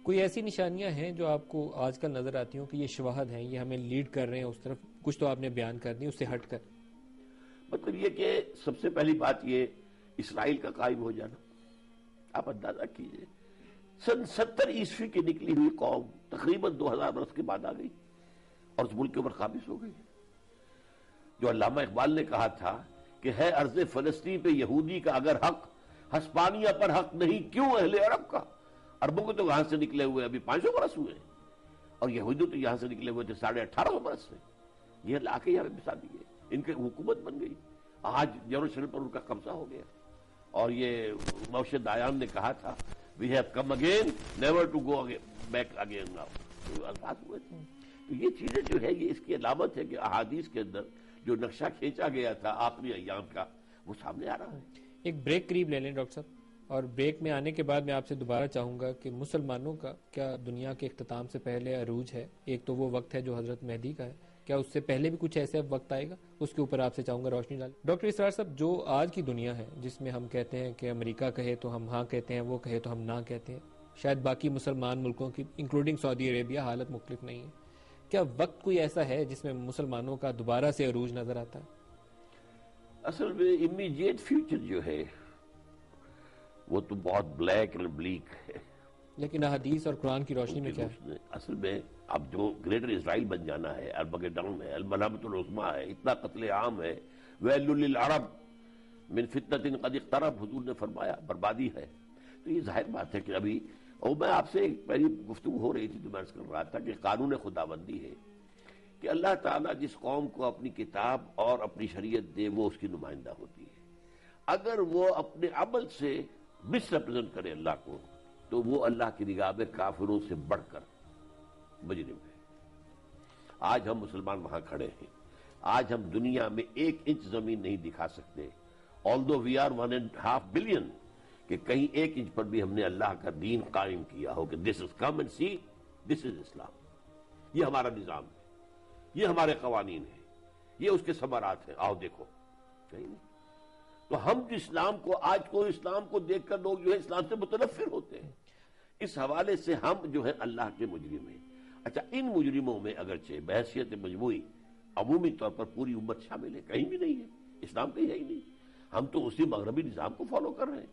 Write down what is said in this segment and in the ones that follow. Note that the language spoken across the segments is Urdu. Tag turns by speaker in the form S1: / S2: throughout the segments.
S1: کوئی ایسی نشانیاں ہیں جو آپ کو آج کل نظر آتی ہوں کہ یہ شواہد ہیں، یہ ہمیں لیڈ کر رہے ہیں اس طرف؟ کچھ تو آپ نے بیان کر دی اس سے ہٹ کر.
S2: مطلب یہ کہ سب سے پہلی بات یہ اسرائیل کا قائم ہو جانا. آپ اندازہ کیجئے سن 70 کی نکلی ہوئی قوم تقریباً 2000 برس کے بعد آ گئی اور اس ملک کے اوپر قابض ہو گئی. جو علامہ اقبال نے کہا تھا کہ ہے ارض فلسطین پہ یہودی کا اگر حق، ہسپانیہ پر حق نہیں کیوں اہل عرب کا. عربوں کو تو وہاں سے نکلے ہوئے ابھی 500 برس ہوئے ہیں، اور یہودی تو یہاں سے نکلے ہوئے تھے 1850 برس سے. یہ لا کے یہاں پہ بسا دیے، ان کی حکومت بن گئی. آج یروشلم پر ان کا قبضہ ہو گیا. اور یہ موشے دایان نے کہا تھا we have come again never to go back again now. تو الفاظ ہوئے تھے. تو یہ چیزیں جو ہے یہ اس کی علامت ہے کہ احادیث کے اندر جو نقشہ کھینچا گیا تھا آخری ایام کا وہ سامنے آ رہا ہے.
S1: ایک بریک قریب لے لیں ڈاکٹر صاحب، اور بریک میں آنے کے بعد میں آپ سے دوبارہ چاہوں گا کہ مسلمانوں کا کیا دنیا کے اختتام سے پہلے عروج ہے؟ ایک تو وہ وقت ہے جو حضرت مہدی کا ہے، کیا اس سے پہلے بھی کچھ ایسا وقت آئے گا؟ اس کے اوپر آپ سے چاہوں گا روشنی ڈالیں. ڈاکٹر اسرار صاحب، جو آج کی دنیا ہے جس میں ہم کہتے ہیں کہ امریکہ کہے تو ہم ہاں کہتے ہیں، وہ کہے تو ہم نہ کہتے ہیں، شاید باقی مسلمان ملکوں کی انکلوڈنگ سعودی عربیہ حالت مختلف نہیں ہے، کیا وقت کوئی ایسا ہے جس میں مسلمانوں کا دوبارہ سے عروج نظر آتا ہے؟
S2: اصل میں امیڈیٹ فیوچر جو ہے وہ تو بہت بلیک اینڈ بلیک ہے.
S1: لیکن احادیث اور قرآن کی روشنی میں کیا ہے؟
S2: اصل میں اب جو گریٹر اسرائیل بن جانا ہے، ارمگیڈون ہے، الملامۃ العظمیٰ ہے، اتنا قتل عام ہے، ویل للعرب من فتنۃ قد اقترب، حضور نے فرمایا بربادی ہے. تو یہ ظاہر بات ہے کہ ابھی، اور میں آپ سے پہلی گفتگو ہو رہی تھی تو میں عرض کر رہا تھا کہ قانون خداوندی ہے کہ اللہ تعالیٰ جس قوم کو اپنی کتاب اور اپنی شریعت دے وہ اس کی نمائندہ ہوتی ہے. اگر وہ اپنے عمل سے مس ریپرزینٹ کرے اللہ کو تو وہ اللہ کی نگاہ میں کافروں سے بڑھ کر مجرم ہے. آج ہم مسلمان وہاں کھڑے ہیں، آج ہم دنیا میں 1 انچ زمین نہیں دکھا سکتے although we are 1.5 billion کہ کہیں 1 انچ پر بھی ہم نے اللہ کا دین قائم کیا ہو کہ this is come and see this is Islam. یہ ہمارا نظام ہے، یہ ہمارے قوانین ہیں، یہ اس کے ثمرات ہیں، آؤ دیکھو. کہیں نہیں. تو ہم اسلام کو، آج کو اسلام کو دیکھ کر لوگ جو ہے اسلام سے متنفر ہوتے ہیں. اس حوالے سے ہم جو ہے اللہ کے مجرم ہیں. اچھا، ان مجرموں میں اگرچہ بحیثیت مجموعی عمومی طور پر پوری امت شامل ہے، کہیں بھی نہیں ہے، اسلام کہیں ہے ہی نہیں. ہم تو اسی مغربی نظام کو فالو کر رہے ہیں،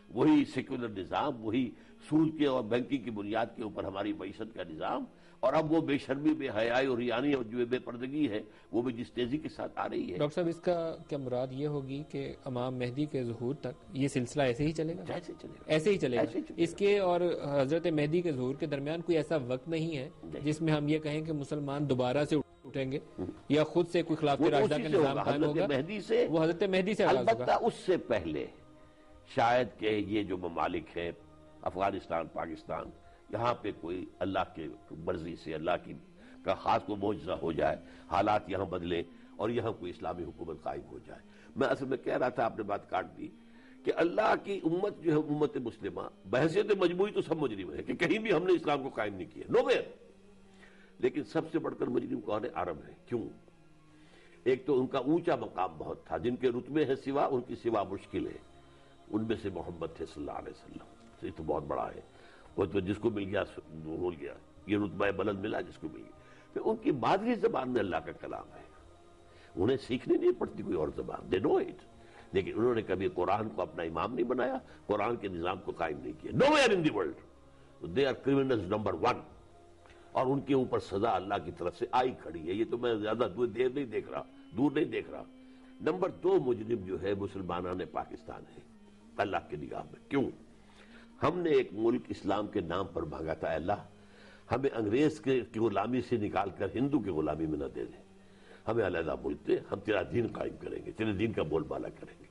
S2: وہی سیکولر نظام، وہی سود کے اور بینکنگ کی بنیاد کے اوپر ہماری معیشت کا نظام. اور اب وہ بے شرمی، بے حیائی اور ریانی اور جو بے پردگی ہے وہ بھی جس تیزی کے ساتھ آ رہی ہے.
S1: ڈاکٹر صاحب، اس کا کیا مراد یہ ہوگی کہ امام مہدی کے ظہور تک یہ سلسلہ ایسے ہی چلے گا؟
S2: ایسے چلے گا،
S1: ایسے ہی چلے گا. اس کے اور حضرت مہدی کے ظہور کے درمیان کوئی ایسا وقت نہیں ہے جس میں ہم یہ کہیں کہ مسلمان دوبارہ سے اٹھیں گے یا خود سے کوئی خلافت راشدہ کا نظام قائم ہوگا؟ وہ حضرت مہدی سے آغاز ہوگا.
S2: البتہ اس سے پہلے شاید کہ یہ جو ممالک ہیں افغانستان، پاکستان، یہاں پہ کوئی اللہ کے مرضی سے اللہ کی کا خاص کو معجزہ ہو جائے، حالات یہاں بدلیں اور یہاں کوئی اسلامی حکومت قائم ہو جائے. میں اصل میں کہہ رہا تھا، آپ نے بات کاٹ دی، کہ اللہ کی امت جو ہے امت مسلمہ بحیثیت مجموعی تو سب مجرم ہے کہ کہیں بھی ہم نے اسلام کو قائم نہیں کیا، نو ویئر. لیکن سب سے بڑھ کر مجرم کون ہے؟ عرب ہے. کیوں؟ ایک تو ان کا اونچا مقام بہت تھا، جن کے رتبے ہیں سوا، ان کی سوا مشکل ہے. ان میں سے محمد تھے صلی اللہ علیہ وسلم، یہ تو بہت بڑا ہے. وہ تو جس کو مل گیا ہو گیا، یہ رتبہ بلند ملا جس کو مل گیا. پھر ان کی مادری زبان میں اللہ کا کلام ہے، انہیں سیکھنے نہیں پڑتی کوئی اور زبان، دے نو اٹ. لیکن انہوں نے کبھی قرآن کو اپنا امام نہیں بنایا، قرآن کے نظام کو قائم نہیں کیا. Nowhere in the world they are criminals number 1. اور ان کے اوپر سزا اللہ کی طرف سے آئی کھڑی ہے. یہ تو میں زیادہ دور نہیں دیکھ رہا. نمبر 2 مجرم جو ہے مسلمانان پاکستان ہے اللہ کی نگاہ میں. کیوں؟ ہم نے ایک ملک اسلام کے نام پر بھاگا تھا. اللہ ہمیں انگریز کی غلامی سے نکال کر ہندو کی غلامی میں نہ دے دے، ہمیں علیحدہ ملک دے، ہم تیرا دین قائم کریں گے، تیرے دین کا بول بالا کریں گے.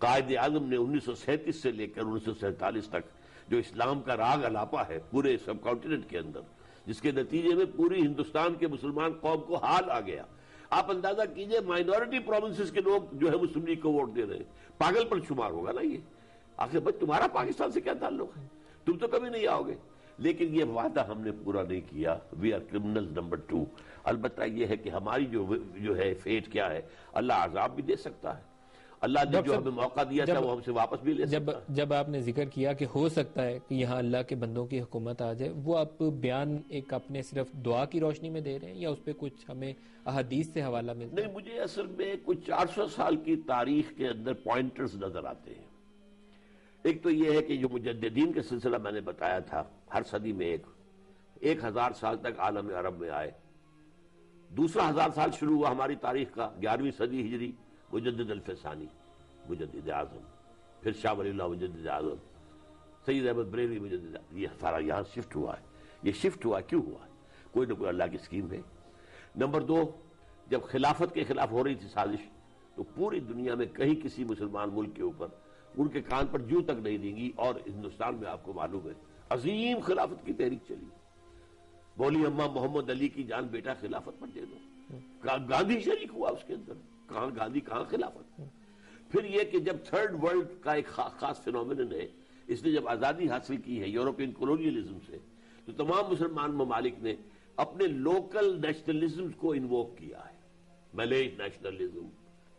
S2: قائد اعظم نے 1937 سے لے کر 1947 تک جو اسلام کا راگ الاپا ہے پورے سب کانٹیننٹ کے اندر، جس کے نتیجے میں پوری ہندوستان کے مسلمان قوم کو حال آ گیا. آپ اندازہ کیجئے مائنورٹی پروونسز کے لوگ جو ہے مسلم لیگ کو ووٹ دے رہے ہیں. پاگل پر شمار ہوگا نا یہ. آخر بھائی تمہارا پاکستان سے کیا تعلق ہے؟ تم تو کبھی نہیں آؤ گے. لیکن یہ وعدہ ہم نے پورا نہیں کیا. We are criminals number 2. البتہ یہ ہے کہ ہماری جو ہے فیٹ کیا ہے، اللہ عذاب بھی دے سکتا ہے اللہ نے جو ہمیں موقع دیا تھا وہ ہم سے واپس بھی لے سکتا ہے۔
S1: جب آپ نے ذکر کیا کہ ہو سکتا ہے کہ یہاں اللہ کے بندوں کی حکومت آ جائے، وہ آپ بیان ایک اپنے صرف دعا کی روشنی میں دے رہے ہیں یا اس پہ کچھ ہمیں احادیث سے حوالہ ملتا ہے؟
S2: نہیں، مجھے اصل میں کچھ 400 سال کی تاریخ کے اندر پوائنٹرز نظر آتے ہیں۔ ایک تو یہ ہے کہ جو مجددین کا سلسلہ میں نے بتایا تھا، ہر صدی میں 1000 سال تک عالم عرب میں آئے۔ دوسرا 1000 سال شروع ہوا ہماری تاریخ کا 11ویں صدی ہجری، مجدد الفسانی مجدد اعظم، پھر شاہ ولی اللہ مجدد اعظم، سید احمد بریلوی مجدد اعظم، یہ سارا یہاں شفٹ ہوا ہے۔ یہ شفٹ ہوا کیوں ہوا ہے؟ کوئی نہ کوئی اللہ کی اسکیم ہے۔ نمبر 2، جب خلافت کے خلاف ہو رہی تھی سازش، تو پوری دنیا میں کہیں کسی مسلمان ملک کے اوپر ان کے کان پر جوں تک نہیں دیں گی، اور ہندوستان میں آپ کو معلوم ہے عظیم خلافت کی تحریک چلی۔ بولی اماں محمد علی کی جان بیٹا خلافت پر دے دو، گاندھی شریک ہوا اس کے اندر، کہاں گاندھی کہاں خلافت۔ پھر یہ کہ جب تھرڈ ورلڈ کا ایک خاص فینومینن ہے، اس نے جب آزادی حاصل کی ہے یورپین کولونیلزم سے، تو تمام مسلمان ممالک نے اپنے لوکل نیشنلزم کو انووک کیا ہے۔ ملیش نیشنلزم،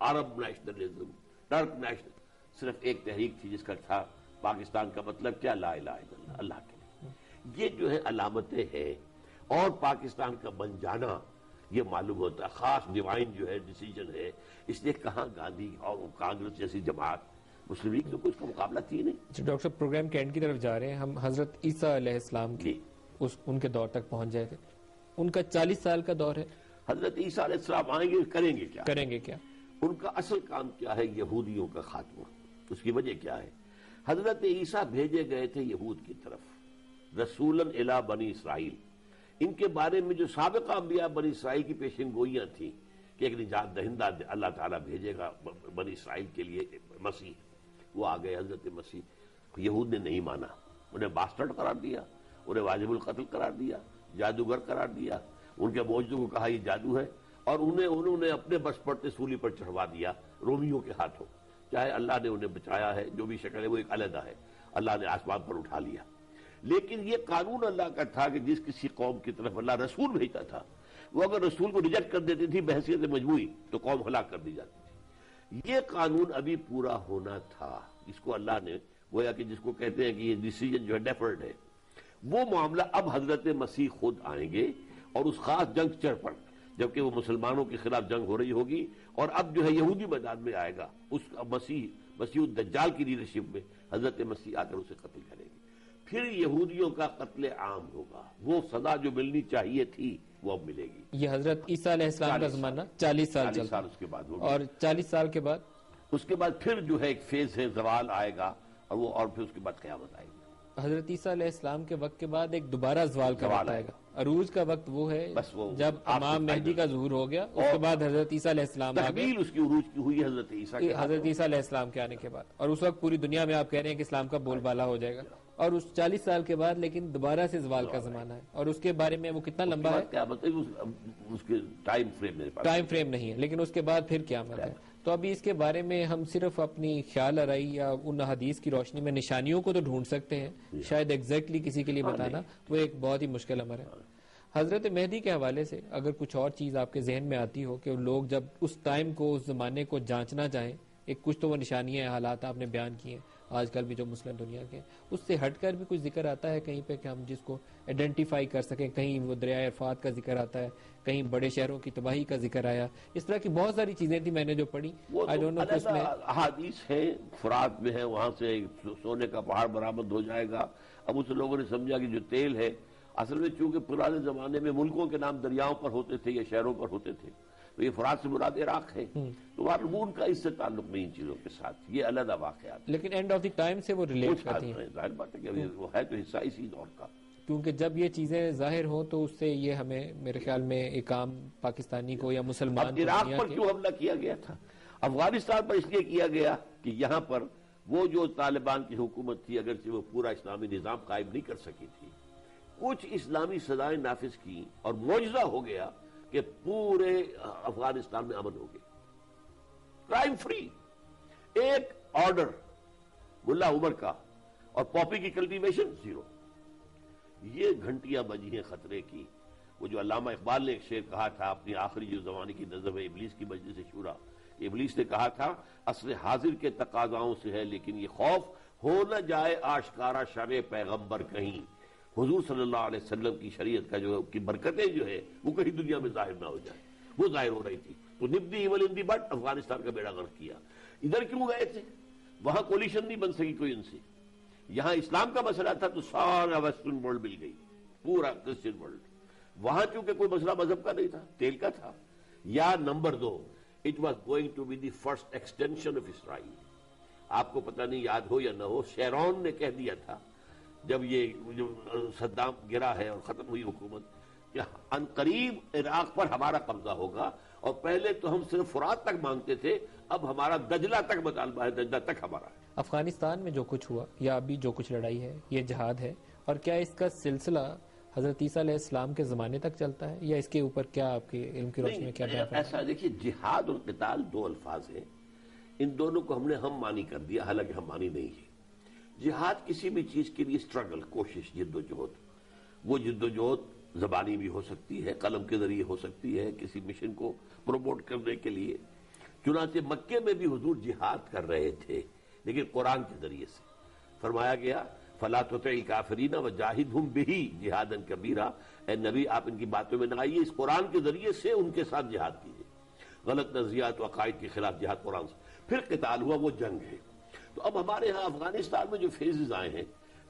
S2: عرب نیشنلزم، ٹرک نیشنل، صرف ایک تحریک تھی جس کا تھا پاکستان کا مطلب کیا؟ لا الہ الا اللہ، اللہ کے لیے۔ یہ جو ہے علامتیں ہیں، اور پاکستان کا بن جانا یہ معلوم ہوتا ہے، خاص ڈیوائن جو ہے ڈیسیجن ہے۔ اس لیے کہاں گاندھی اور کانگریس جیسی جماعت، مسلم لیگ تو کچھ کا مقابلہ تھی نہیں۔
S1: ڈاکٹر صاحب، پروگرام کے اینڈ کی طرف جا رہے ہیں ہم۔ حضرت عیسیٰ علیہ السلام کی ان کے دور تک پہنچ جائے تھے، ان کا 40 سال کا دور ہے۔
S2: حضرت عیسیٰ علیہ السلام آئیں گے، کریں گے کیا؟ ان کا اصل کام کیا ہے؟ یہودیوں کا خاتمہ۔ اس کی وجہ کیا ہے؟ حضرت عیسیٰ بھیجے گئے تھے یہود کی طرف، رسولاً الی بنی اسرائیل۔ ان کے بارے میں جو سابقہ انبیاء بنی اسرائیل کی پیشن گوئیاں تھیں کہ ایک نجات دہندہ اللہ تعالیٰ بھیجے گا بنی اسرائیل کے لیے، مسیح، وہ آ گئے حضرت مسیح۔ یہود نے نہیں مانا، انہیں باسٹرڈ قرار دیا، انہیں واجب القتل قرار دیا، جادوگر قرار دیا، ان کے معجزوں کو کہا یہ جادو ہے، اور انہوں نے اپنے بس پڑتے سولی پر چڑھوا دیا رومیوں کے ہاتھوں۔ چاہے اللہ نے انہیں بچایا ہے، جو بھی شکل ہے وہ ایک علیحدہ ہے، اللہ نے آسمان پر اٹھا لیا۔ لیکن یہ قانون اللہ کا تھا کہ جس کسی قوم کی طرف اللہ رسول بھیجتا تھا، وہ اگر رسول کو ریجیکٹ کر دیتی تھی بحیثیت مجموعی، تو قوم ہلاک کر دی جاتی تھی۔ یہ قانون ابھی پورا ہونا تھا، اس کو اللہ نے گویا کہ جس کو کہتے ہیں کہ یہ ڈیسیجن جو ہے ڈیفرڈ ہے، وہ معاملہ اب حضرت مسیح خود آئیں گے، اور اس خاص جنکچر پر جبکہ وہ مسلمانوں کے خلاف جنگ ہو رہی ہوگی، اور اب جو ہے یہودی میدان میں آئے گا، اس مسیح الدجال کی لیڈرشپ میں حضرت مسیح آ کر اسے قتل کرے گی۔ پھر یہودیوں کا قتل عام ہوگا، وہ سزا جو ملنی چاہیے تھی وہ اب ملے گی۔
S1: یہ حضرت عیسیٰ علیہ السلام کا زمانہ 40 سال چلتا،
S2: اس کے بعد ہوگا،
S1: اور 40 سال کے بعد
S2: اس کے بعد پھر جو ہے ایک فیز ہے، زوال آئے گا، اور پھر اس کے بعد قیامت آئے گی۔
S1: حضرت عیسیٰ علیہ السلام کے وقت کے بعد ایک دوبارہ زوال کا وقت آئے گا۔ عروج کا وقت وہ ہے جب امام مہدی کا ظہور ہو گیا، اس کے بعد حضرت عیسیٰ علیہ السلام آ گئے۔
S2: تکمیل اس کی عروج کی ہوئی حضرت
S1: عیسیٰ علیہ السلام کے آنے کے بعد، اور اس وقت پوری دنیا میں آپ کہہ رہے ہیں کہ اسلام کا بول بالا ہو جائے گا، اور اس 40 سال کے بعد لیکن دوبارہ سے زوال کا زمانہ ہے، اور اس کے بارے میں وہ کتنا لمبا ہے؟
S2: کیا اس کے ٹائم فریم میرے پاس
S1: ٹائم فریم نہیں ہے، لیکن اس کے بعد پھر قیامت ہے۔ تو ابھی اس کے بارے میں ہم صرف اپنی خیال آرائی یا ان حدیث کی روشنی میں نشانیوں کو تو ڈھونڈ سکتے ہیں، شاید ایگزیکٹلی کسی کے لیے بتانا وہ ایک بہت ہی مشکل امر ہے۔ حضرت مہدی کے حوالے سے اگر کچھ اور چیز آپ کے ذہن میں آتی ہو کہ لوگ جب اس ٹائم کو، اس زمانے کو جانچنا چاہیں، ایک کچھ تو وہ نشانیاں، حالات آپ نے بیان کیے آج کل بھی جو مسلم دنیا کے، اس سے ہٹ کر بھی کچھ ذکر آتا ہے کہیں پہ کہ ہم جس کو آئیڈینٹیفائی کر سکیں؟ کہیں وہ دریائے عرفات کا ذکر آتا ہے، کہیں بڑے شہروں کی تباہی کا ذکر آیا، اس طرح کی بہت ساری چیزیں تھیں میں نے جو پڑھی۔
S2: آئی ڈونٹ نو کہ اس میں احادیث ہیں، فرات میں ہے، وہاں سے سونے کا پہاڑ برآمد ہو جائے گا۔ اب اس لوگوں نے سمجھا کہ جو تیل ہے، اصل میں چونکہ پرانے زمانے میں ملکوں کے نام دریاؤں پر ہوتے تھے یا شہروں پر ہوتے تھے، تو یہ فرات سے مراد عراق ہے، تو ان کا اس سے تعلق نہیں ان چیزوں کے ساتھ، یہ علیحدہ واقعات،
S1: لیکن اینڈ آف دی ٹائم سے وہ ریلیٹ کرتی ہیں۔
S2: ظاہر بات ہے کہ وہ ہے تو حصہ اسی دور کا،
S1: کیونکہ جب یہ چیزیں ظاہر ہوں تو اس سے یہ ہمیں میرے خیال میں ایک عام پاکستانی کو یا مسلمان کو،
S2: عراق پر کیوں حملہ کیا گیا تھا؟ افغانستان پر اس لیے کیا گیا کہ یہاں پر وہ جو طالبان کی حکومت تھی، اگرچہ وہ پورا اسلامی نظام قائم نہیں کر سکی تھی، کچھ اسلامی سزائیں نافذ کی، اور معجزہ ہو گیا کہ پورے افغانستان میں امن ہو گیا، کرائم فری۔ ایک آرڈر ملا عمر کا اور پاپی کی کلٹیویشن زیرو۔ یہ گھنٹیاں بجی ہیں خطرے کی۔ وہ جو علامہ اقبال نے ایک شعر کہا تھا اپنی آخری جو زمانے کی نظم ہے ابلیس کی مجلس شورا، ابلیس نے کہا تھا عصر حاضر کے تقاضاؤں سے ہے، لیکن یہ خوف ہو نہ جائے آشکارا شرع پیغمبر کہیں، حضور صلی اللہ علیہ وسلم کی شریعت کا جو کی برکتیں جو ہے وہ کہیں دنیا میں ظاہر نہ ہو جائے. وہ ظاہر ہو رہی تھی تو nip the evil in the bud Afghanistan کا بیڑا غرق کیا. ادھر کیوں گئے تھے؟ وہاں کولیشن نہیں بن سکی کوئی ان سے. یہاں اسلام کا مسئلہ تھا تو سارا ویسٹرن ورلڈ مل گئی، پورا کرسچن ورلڈ. وہاں چونکہ کوئی مسئلہ مذہب کا نہیں تھا، تیل کا تھا. یا number 2 it was going to be the first extension of Israel. آپ کو پتہ نہیں یاد ہو یا نہ ہو، شیرون نے کہہ دیا تھا جب یہ جو صدام گرا ہے اور ختم ہوئی حکومت کہ ان قریب عراق پر ہمارا قبضہ ہوگا، اور پہلے تو ہم صرف فرات تک مانگتے تھے، اب ہمارا دجلہ تک مطالبہ ہے، دجلہ تک ہمارا ہے.
S1: افغانستان میں جو کچھ ہوا یا ابھی جو کچھ لڑائی ہے یہ جہاد ہے، اور کیا اس کا سلسلہ حضرت عیسیٰ علیہ السلام کے زمانے تک چلتا ہے، یا اس کے اوپر کیا آپ کے علم کی روشنی میں کیا بیان ہے؟
S2: ایسا دیکھیے، جہاد اور قتال 2 الفاظ ہیں، ان دونوں کو ہم نے ہم مانی کر دیا، حالانکہ ہم مانی نہیں ہے. جہاد کسی بھی چیز کے لیے اسٹرگل، کوشش، جد و جہد. وہ جد و جہد زبانی بھی ہو سکتی ہے، قلم کے ذریعے ہو سکتی ہے، کسی مشن کو پروموٹ کرنے کے لیے. چنانچہ مکے میں بھی حضور جہاد کر رہے تھے، لیکن قرآن کے ذریعے سے فرمایا گیا فَلَا تُطِعِ الْكَافِرِينَ وَجَاهِدْهُمْ بِهِ جِهَادًا كَبِيرًا. اے نبی آپ ان کی باتوں میں نہ آئیے، اس قرآن کے ذریعے سے ان کے ساتھ جہاد کیجیے. غلط نظریات و عقائد کے خلاف جہاد قرآن سے. پھر قتال ہوا، وہ جنگ ہے. تو اب ہمارے ہاں افغانستان میں جو فیزز آئے ہیں،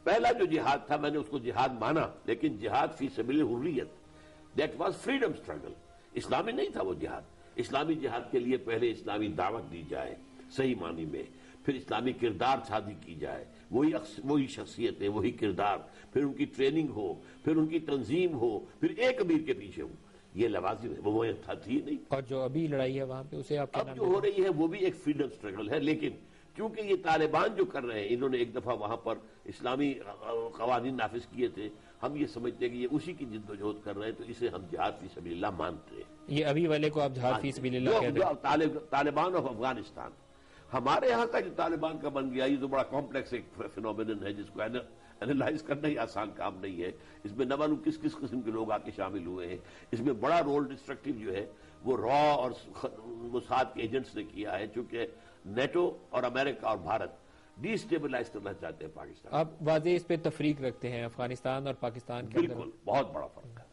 S2: پہلا جو جہاد تھا میں نے اس کو جہاد مانا، لیکن جہاد فی سبیل الحریت، دیٹ واز فریڈم اسٹرگل. اسلامی نہیں تھا وہ جہاد. اسلامی جہاد کے لیے پہلے اسلامی دعوت دی جائے صحیح معنی میں، پھر اسلامی کردار شادی کی جائے، وہی شخصیتیں، وہی کردار، پھر ان کی ٹریننگ ہو، پھر ان کی تنظیم ہو، پھر ایک امیر کے پیچھے ہو. یہ لوازم ہے، وہ تھی نہیں.
S1: اور جو ابھی لڑائی ہے وہاں پہ اسے آپ
S2: اب جو ہو رہی ہے وہ بھی ایک فریڈم اسٹرگل ہے، لیکن چونکہ یہ طالبان جو کر رہے ہیں، انہوں نے ایک دفعہ وہاں پر اسلامی قوانین نافذ کیے تھے، ہم یہ سمجھتے ہیں کہ یہ اسی کی جد و جہد کر رہے ہیں، تو اسے ہم جہاد فی سبیل اللہ مانتے ہیں.
S1: یہ ابھی والے کو آپ جہاد فی سبیل اللہ کہتے ہیں؟
S2: طالبان آف افغانستان. ہمارے ہاں کا جو طالبان کا بن گیا، یہ تو بڑا کمپلیکس ایک فینومینن ہے جس کو اینالائز کرنا ہی آسان کام نہیں ہے. اس میں نہ معلوم کس کس قسم کے لوگ آ کے شامل ہوئے ہیں. اس میں بڑا رول ڈسٹرکٹیو جو ہے وہ را اور موساد کے ایجنٹس نے کیا ہے، چونکہ نیٹو اور امریکہ اور بھارت ڈی اسٹیبلائز کرنا چاہتے ہیں پاکستان.
S1: آپ واضح اس پہ تفریق رکھتے ہیں افغانستان اور پاکستان کے اندر؟
S2: بالکل، بہت بڑا فرق ہے.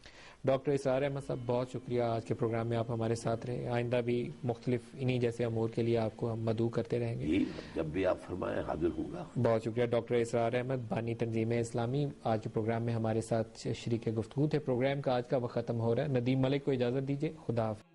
S1: ڈاکٹر اسرار احمد صاحب، بہت شکریہ، آج کے پروگرام میں آپ ہمارے ساتھ رہے. آئندہ بھی مختلف انہی جیسے امور کے لیے آپ کو ہم مدعو کرتے رہیں گے.
S2: جب بھی آپ فرمائیں حاضر ہوں گا.
S1: بہت شکریہ ڈاکٹر اسرار احمد، بانی تنظیم اسلامی، آج کے پروگرام میں ہمارے ساتھ شریک گفتگو تھے. پروگرام کا آج کا وقت ختم ہو رہا ہے. ندیم ملک کو اجازت دیجیے. خدا حافظ.